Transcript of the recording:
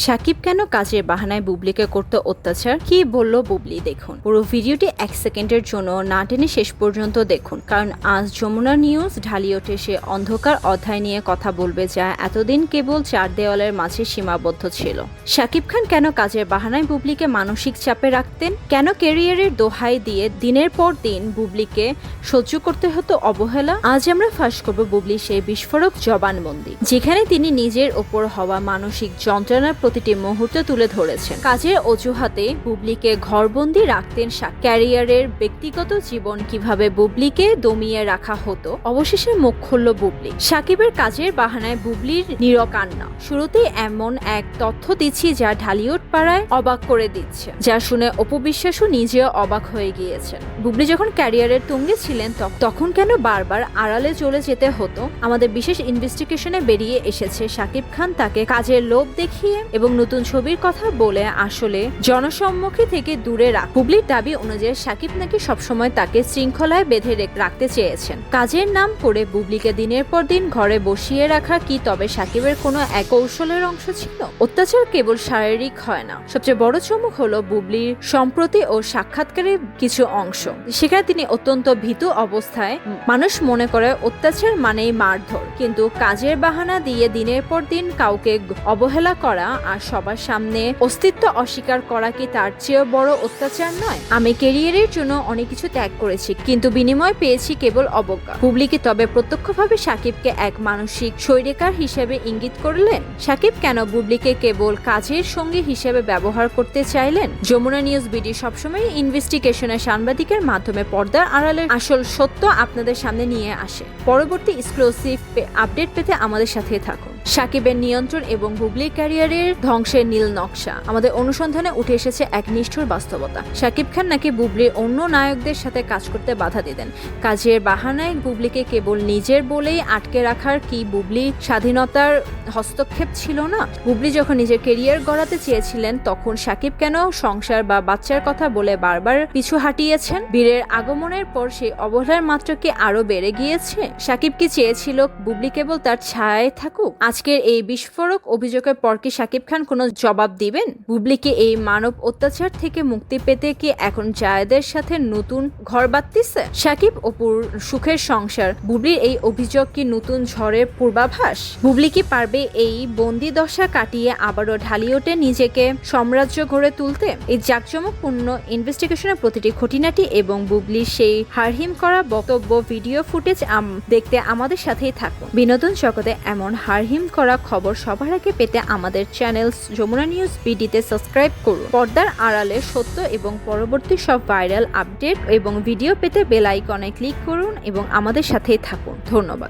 সাকিব কেন কাজের বাহানায় বুবলিকে করতে অত্যাচার, কি বলল বুবলি দেখুন। পুরো ভিডিওটি 1 সেকেন্ডের জন্য না টেনে শেষ পর্যন্ত দেখুন, কারণ আজ যমুনা নিউজ ঢালিউডে সে অন্ধকার অধ্যায় নিয়ে কথা বলবে, যা এতদিন কেবল 4 দেওয়ালের মাঝে সীমাবদ্ধ ছিল। সাকিব খান কেন কাজের বাহানায় বুবলিকে মানসিক চাপে রাখতেন, কেন ক্যারিয়ারের দোহাই দিয়ে দিনের পর দিন বুবলিকে সহ্য করতে হতো অবহেলা। আজ আমরা ফাঁস করব বুবলি সেই বিস্ফোরক জবানবন্দি, যেখানে তিনি নিজের ওপর হওয়া মানসিক যন্ত্রণার প্রতিটি মুহূর্ত তুলে ধরেছেন। কাজের অজুহাতে বুবলিকে ঘরবন্দি রাখতেন ক্যারিয়ারের ব্যক্তিগত জীবন কিভাবে বুবলিকে দমিয়ে রাখা হতো। অবশেষে মুখ খুলল বুবলি। সাকিবের কাজের বাহানায় বুবলির নীরব কান্না। শুরুতেই এমন এক তথ্য দিচ্ছি যা ঢালিউড পাড়ায় অবাক করে দিচ্ছে, যা শুনে অপু বিশ্বাসও নিজেও অবাক হয়ে গিয়েছেন। বুবলি যখন ক্যারিয়ারের তুঙ্গে ছিলেন তখন কেন বারবার আড়ালে চলে যেতে হতো। আমাদের বিশেষ ইনভেস্টিগেশনে বেরিয়ে এসেছে সাকিব খান তাকে কাজের লোভ দেখিয়ে এবং নতুন ছবির কথা বলে আসলে জনসম্মুখে থেকে দূরে রাখ। বুবলির দাবি অনুযায়ী সাকিব নাকি সবসময় তাকে শৃঙ্খলায় বেঁধে রাখতে চেয়েছেন। কাজের নাম করে বুবলিকে দিনের পর দিন ঘরে বসিয়ে রাখা কি তবে সাকিবের কোনো এক কৌশলের অংশ ছিল? অত্যাচার কেবল শারীরিক হয় না, সবচেয়ে বড় চমক হলো বুবলির সম্প্রতি ও সাক্ষাৎকারের কিছু অংশ। সেখানে তিনি অত্যন্ত ভীতু অবস্থায়, মানুষ মনে করে অত্যাচার মানেই মারধর, কিন্তু কাজের বাহানা দিয়ে দিনের পর দিন কাউকে অবহেলা করা আর সবার সামনে অস্তিত্ব অস্বীকার করা কি তার চেয়েও বড় অত্যাচার নয়? আমি ক্যারিয়ারের জন্য অনেক কিছু ত্যাগ করেছি, কিন্তু বিনিময় পেয়েছি কেবল অবজ্ঞা। বুবলি কি তবে প্রত্যক্ষভাবে সাকিবকে এক মানসিক স্বৈরিকার হিসেবে ইঙ্গিত করলেন? সাকিব কেন বুবলিকে কেবল কাজের সঙ্গী হিসেবে ব্যবহার করতে চাইলেন? যমুনা নিউজ বিডি সবসময় ইনভেস্টিগেশনের সাংবাদিকের মাধ্যমে পর্দার আড়ালের আসল সত্য আপনাদের সামনে নিয়ে আসে। পরবর্তী এক্সক্লুসিভ আপডেট পেতে আমাদের সাথে থাকুন। সাকিবের নিয়ন্ত্রণ এবং বুবলির ক্যারিয়ারের ধ্বংসের নীল নকশা। আমাদের অনুসন্ধানে উঠে এসেছে এক নিষ্ঠুর বাস্তবতা। সাকিব খান নাকি বুবলির অন্য নায়কদের সাথে কাজ করতে বাধা দিতেন। কাজের বাহানায় বুবলিকে কেবল নিজের বলেই আটকে রাখার কি বুবলির স্বাধীনতার হস্তক্ষেপ ছিল না? বুবলি যখন নিজের ক্যারিয়ার গড়াতে চেয়েছিলেন তখন সাকিব কেন সংসার বা বাচ্চার কথা বলে বারবার পিছু হাঁটিয়েছেন? বীরের আগমনের পর সেই অবহেলার মাত্রা কি আরো বেড়ে গিয়েছে? সাকিব কি চেয়েছিল বুবলি কেবল তার ছায়ায় থাকুক? আজকের এই বিস্ফোরক অভিযোগের পর কি সাকিব খান কোনো জবাব দিবেন? বুবলিকে এই মানব অত্যাচার থেকে মুক্তি পেতে কি এখন জায়েদের সাথে নতুন ঘর বাঁধতেছে সাকিব অপুর সুখের সংসার? বুবলির এই অভিযোগ কি নতুন ঝড়ের পূর্বাভাস? বুবলি কি পারবে এই বন্দি দশা কাটিয়ে আবারও ঢালিউডে নিজেকে সাম্রাজ্য গড়ে তুলতে? এই জাঁকজমকপূর্ণ ইনভেস্টিগেশনের প্রতিটি খুঁটিনাটি এবং বুবলির সেই হারহিম করা বক্তব্য ভিডিও ফুটেজ দেখতে আমাদের সাথেই থাকুন। বিনোদন জগতে এমন হারহিম করা খবর সবার আগে পেতে আমাদের চ্যানেল যমুনা নিউজ বিডিতে সাবস্ক্রাইব করুন। পর্দার আড়ালে সত্য এবং পরবর্তী সব ভাইরাল আপডেট এবং ভিডিও পেতে বেল আইকনে ক্লিক করুন এবং আমাদের সাথেই থাকুন। ধন্যবাদ।